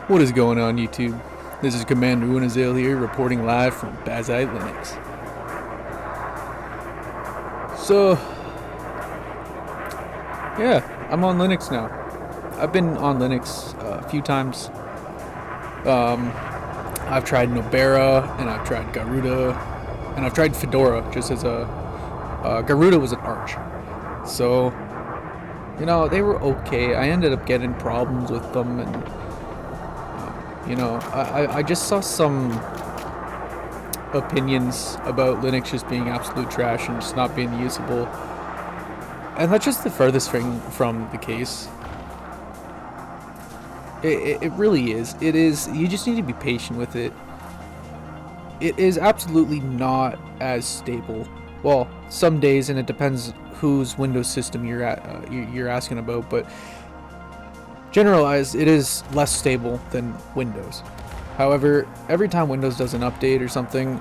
What is going on, YouTube? This is Commander Unazale here, reporting live from Bazzite Linux. So, yeah, I'm on Linux now. I've been on Linux a few times. I've tried Nobara, and I've tried Garuda, and I've tried Fedora, just as Garuda was an Arch. So, you know, they were okay. I ended up getting problems with them, and I just saw some opinions about Linux just being absolute trash and just not being usable. And that's just the furthest thing from the case. It really is. It is. You just need to be patient with it. It is absolutely not as stable. Well, some days, and it depends whose Windows system you're asking about, but generalized, it is less stable than Windows. However, every time Windows does an update or something,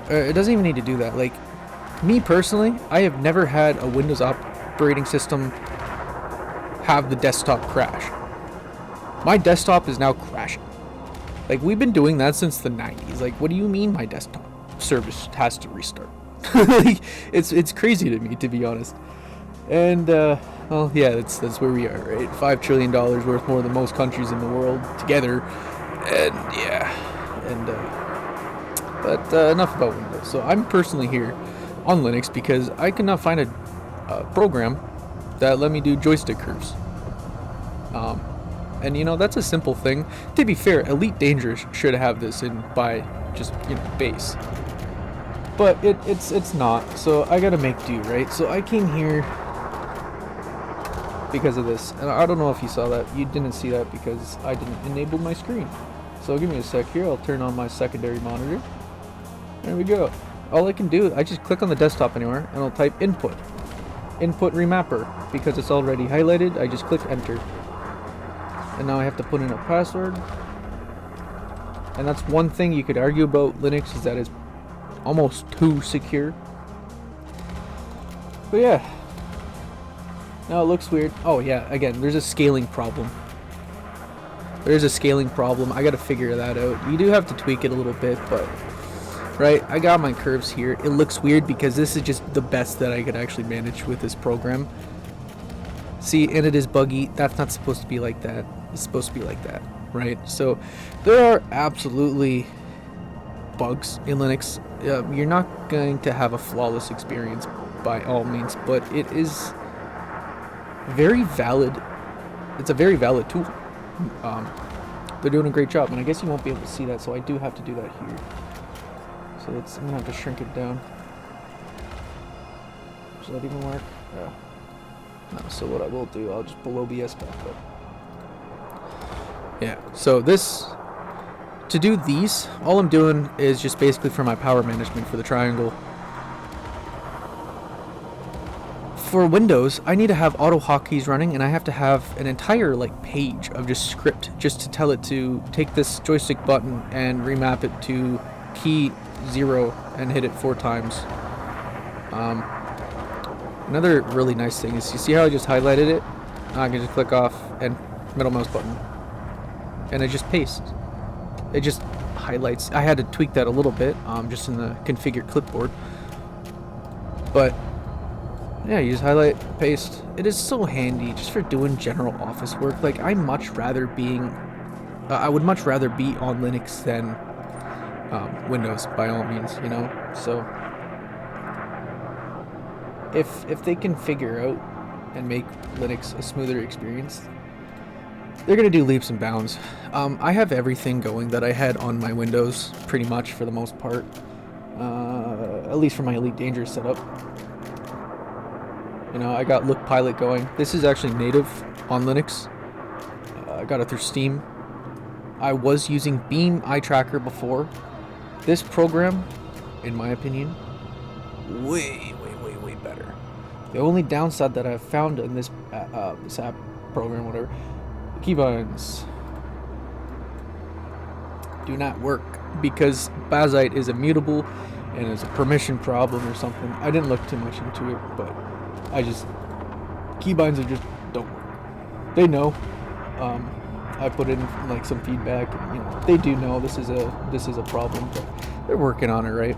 it doesn't even need to do that. Like, me personally, I have never had a Windows operating system have the desktop crash. My desktop is now crashing. Like, we've been doing that since the 90s. Like, what do you mean my desktop service has to restart? Like, it's crazy to me, to be honest. And, well, yeah, that's where we are, right? $5 trillion worth more than most countries in the world together. And, yeah. But enough about Windows. So I'm personally here on Linux because I could not find a program that let me do joystick curves. And, you know, that's a simple thing. To be fair, Elite Dangerous should have this in by just, base. But it's not. So I gotta make do, right? So I came here because of this, and I don't know if you saw that. You didn't see that because I didn't enable my screen. So give me a sec here. I'll turn on my secondary monitor. There we go. All I can do, I just click on the desktop anywhere and I'll type input remapper. Because it's already highlighted, I just click enter, and now I have to put in a password. And that's one thing you could argue about Linux, is that it's almost too secure. But yeah, now it looks weird. Oh yeah, again, there's a scaling problem. I gotta figure that out. You do have to tweak it a little bit, but right, I got my curves here. It looks weird because this is just the best that I could actually manage with this program. See, and it is buggy. That's not supposed to be like that. It's supposed to be like that, right? So there are absolutely bugs in Linux. You're not going to have a flawless experience by all means, but it is very valid. It's a very valid tool. They're doing a great job, and I guess you won't be able to see that, so I do have to do that here. So I'm gonna have to shrink it down. Does that even work? Yeah. No, so what I will do, I'll just blow OBS back up. Yeah, so to do these, all I'm doing is just basically for my power management for the triangle. For Windows, I need to have auto hotkeys running, and I have to have an entire page of just script just to tell it to take this joystick button and remap it to key 0 and hit it 4 times. Another really nice thing is, you see how I just highlighted it? Now I can just click off and middle mouse button, and it just pastes. It just highlights. I had to tweak that a little bit, just in the configure clipboard. But yeah, you just highlight, paste. It is so handy just for doing general office work. Like, I would much rather be on Linux than Windows, by all means, So if they can figure out and make Linux a smoother experience, they're gonna do leaps and bounds. I have everything going that I had on my Windows, pretty much, for the most part. At least for my Elite Dangerous setup. I got Look Pilot going. This is actually native on Linux. I got it through Steam. I was using Beam Eye Tracker before. This program, in my opinion, way better. The only downside that I've found in this app program, whatever, keybinds do not work because Bazzite is immutable and it's a permission problem or something. I didn't look too much into it, but keybinds are just don't work. They know. I put in like some feedback. You know, they do know this is a problem, but they're working on it right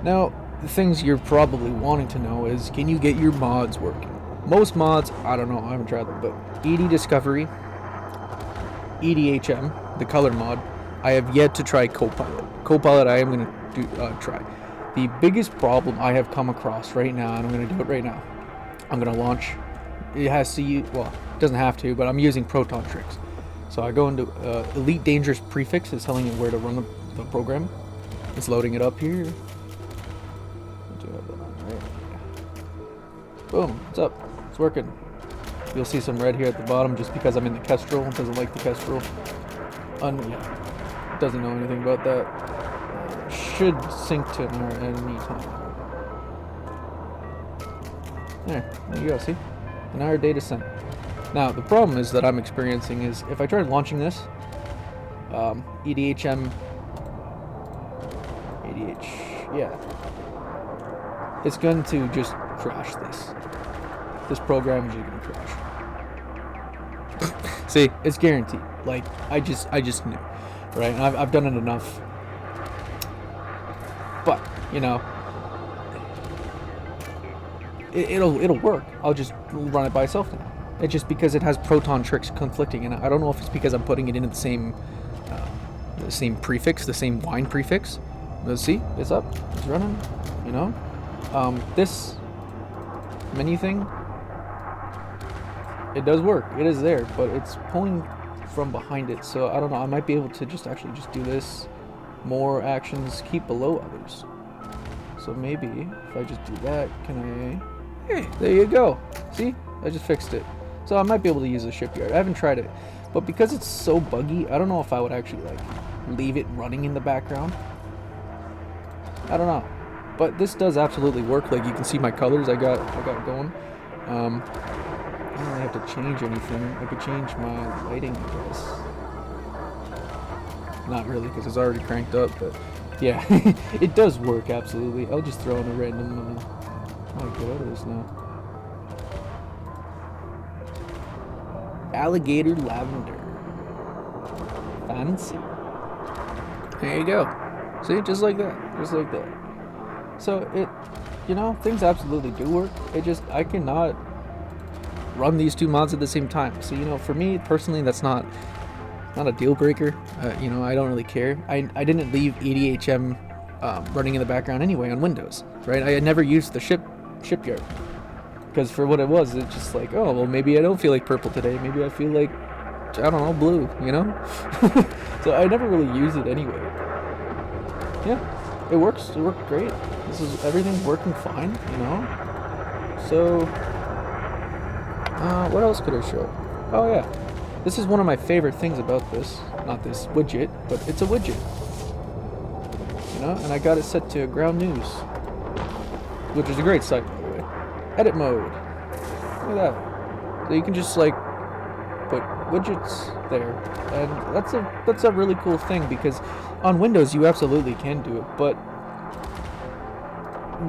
now. The things you're probably wanting to know is, can you get your mods working? Most mods, I don't know, I haven't tried them, but ED Discovery, EDHM, the color mod, I have yet to try Copilot. Copilot I am going to try. The biggest problem I have come across right now, and I'm going to do it right now, I'm going to launch, it has to use, well, it doesn't have to, but I'm using Proton Tricks. So I go into Elite Dangerous Prefix, is telling you where to run the program. It's loading it up here. Boom, it's up, it's working. You'll see some red here at the bottom just because I'm in the Kestrel. It doesn't like the Kestrel. Yeah, doesn't know anything about that. Should sync to NAR at any time. There you go, see? An hour data sent. Now, the problem is that I'm experiencing is if I try launching this, yeah, it's going to just crash this. This program is just going to crash. See, it's guaranteed. Like, I just knew, right? And I've done it enough. But, you know, it'll work. I'll just run it by itself now. It's just because it has Proton Tricks conflicting, and I don't know if it's because I'm putting it into the same prefix, the same wine prefix. Let's see, it's up, it's running, you know. This menu thing, it does work. It is there, but it's pulling from behind it. So I don't know. I might be able to just do this. More actions, keep below others. So maybe if I just do that, can I? Hey, there you go. See, I just fixed it. So I might be able to use the shipyard. I haven't tried it, but because it's so buggy, I don't know if I would actually like leave it running in the background. I don't know, but this does absolutely work. Like you can see my colors I got going. I don't really have to change anything. I could change my lighting, I guess. Not really, because it's already cranked up, but yeah, it does work absolutely. I'll just throw in a random. Oh, get out of this now. Alligator lavender. Fancy. There you go. See, just like that, just like that. So it, you know, things absolutely do work. It just, I cannot run these two mods at the same time. So, you know, for me personally, that's not a deal breaker. You know, I don't really care. I didn't leave EDHM running in the background anyway on Windows, right? I had never used the shipyard because for what it was, it's just like, oh, well, maybe I don't feel like purple today. Maybe I feel like, I don't know, blue, you know? So I never really used it anyway. Yeah, it works. It worked great. Everything's working fine, you know? So, what else could I show? Oh, yeah. This is one of my favorite things about this. Not this widget, but it's a widget. You know, and I got it set to ground news, which is a great site, by the way. Edit mode. Look at that. So you can just like put widgets there, and that's a really cool thing because on Windows you absolutely can do it. But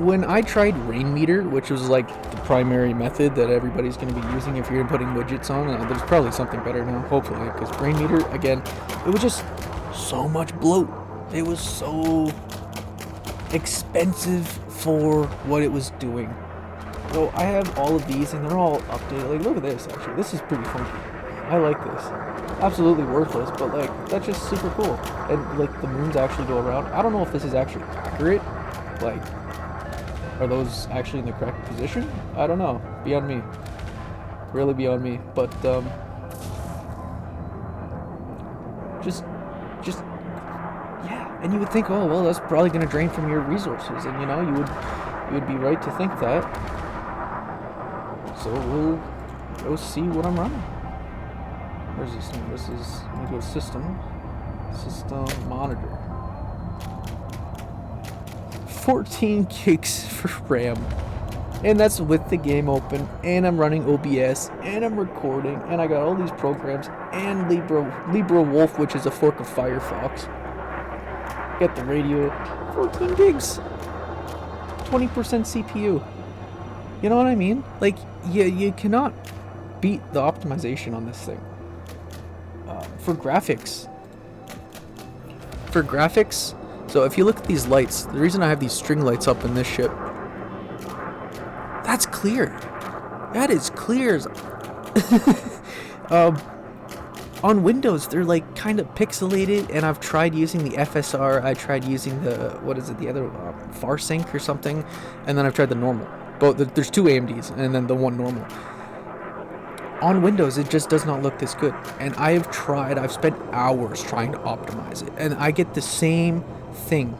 when I tried Rain Meter, which was like the primary method that everybody's going to be using if you're putting widgets on, there's probably something better now, hopefully, because Rain Meter, again, it was just so much bloat. It was so expensive for what it was doing. So I have all of these, and they're all updated. Like, look at this, actually. This is pretty funky. I like this. Absolutely worthless, but, like, that's just super cool. And, like, the moons actually go around. I don't know if this is actually accurate. Like, are those actually in the correct position? I don't know. Beyond me. Really beyond me. But, just, yeah. And you would think, oh, well, that's probably going to drain from your resources. And, you know, you would be right to think that. So we'll go see what I'm running. Where's this thing? This is, let me go system monitor. 14 gigs for RAM, and that's with the game open, and I'm running OBS, and I'm recording, and I got all these programs, and LibreWolf, which is a fork of Firefox. Get the radio, 14 gigs, 20% CPU. You know what I mean? Like, you cannot beat the optimization on this thing. For graphics. So if you look at these lights, the reason I have these string lights up in this ship, that's clear. That is clear. On Windows, they're like kind of pixelated, and I've tried using the FSR. I tried using the the other FarSync or something, and then I've tried the normal. But there's two AMDs, and then the one normal. On Windows, it just does not look this good, and I've spent hours trying to optimize it, and I get the same thing.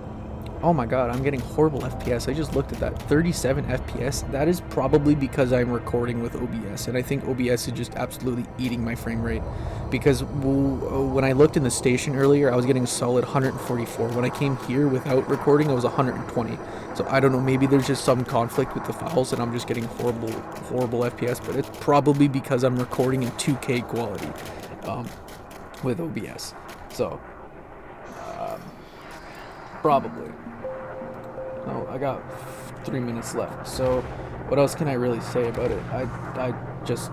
Oh my god, I'm getting horrible FPS. I just looked at that, 37 FPS. That is probably because I'm recording with OBS, and I think OBS is just absolutely eating my frame rate, because when I looked in the station earlier, I was getting a solid 144. When I came here without recording, it was 120. So I don't know, maybe there's just some conflict with the files and I'm just getting horrible FPS, but it's probably because I'm recording in 2K quality with OBS. So probably. No, I got 3 minutes left. So what else can I really say about it? I just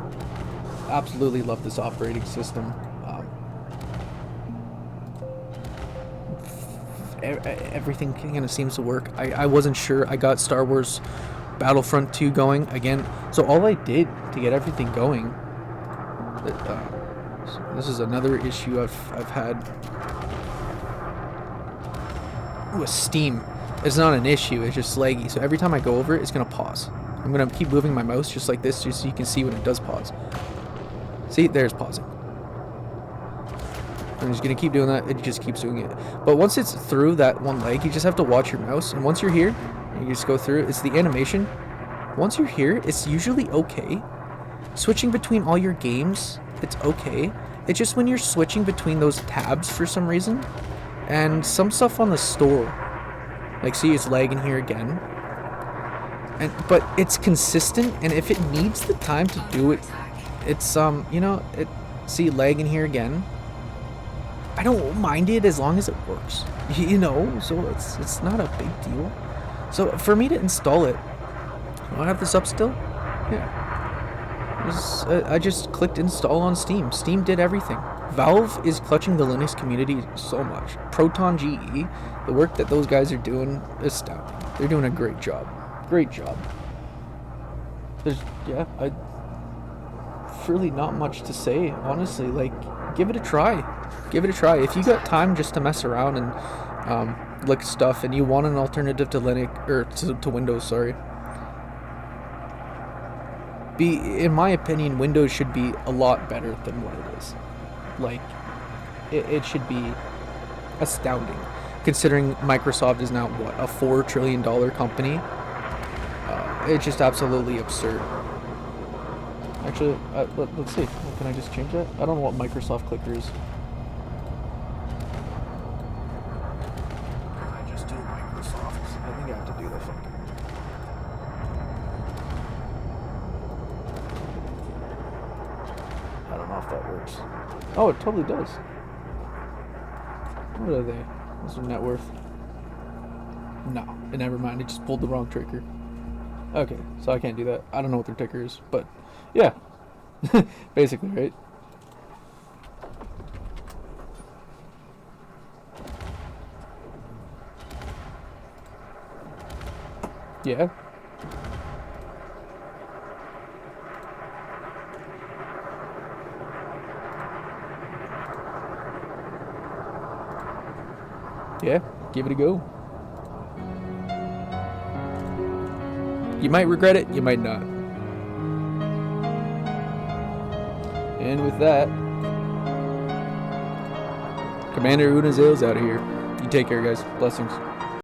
absolutely love this operating system. Everything kind of seems to work. I wasn't sure. I got Star Wars Battlefront 2 going again. So all I did to get everything going, this is another issue I've had with Steam. It's not an issue, it's just laggy. So every time I go over it, it's gonna pause. I'm gonna keep moving my mouse just like this, just so you can see when it does pause. See, there's pausing. I'm just gonna keep doing that. It just keeps doing it. But once it's through that one leg, you just have to watch your mouse. And once you're here, you just go through it. It's the animation. Once you're here, it's usually okay. Switching between all your games, it's okay. It's just when you're switching between those tabs for some reason, and some stuff on the store. Like, see, it's lagging here again. But it's consistent, and if it needs the time to do it, it's see, lagging here again. I don't mind it as long as it works, so it's not a big deal. So for me to install it, do I have this up still? Yeah. I just clicked install on Steam. Steam did everything. Valve is clutching the Linux community so much. Proton GE, the work that those guys are doing is astounding. They're doing a great job. Great job. There's really not much to say, honestly. Like, give it a try. Give it a try. If you got time just to mess around and look at stuff, and you want an alternative to Linux or to Windows, sorry. In my opinion, Windows should be a lot better than what it is. Like, it should be astounding, considering Microsoft is now what, a $4 trillion company. It's just absolutely absurd. Actually, let's see. Can I just change that? I don't know what Microsoft clicker is. Can I just do Microsoft? I think I have to do the fucking. I don't know if that works. Oh, it totally does. What are they? What's their net worth? No, never mind. It just pulled the wrong trigger. Okay, so I can't do that. I don't know what their ticker is, but yeah, basically, right? Yeah. Yeah, give it a go. You might regret it, you might not. And with that, Commander Unazale's out of here. You take care, guys. Blessings.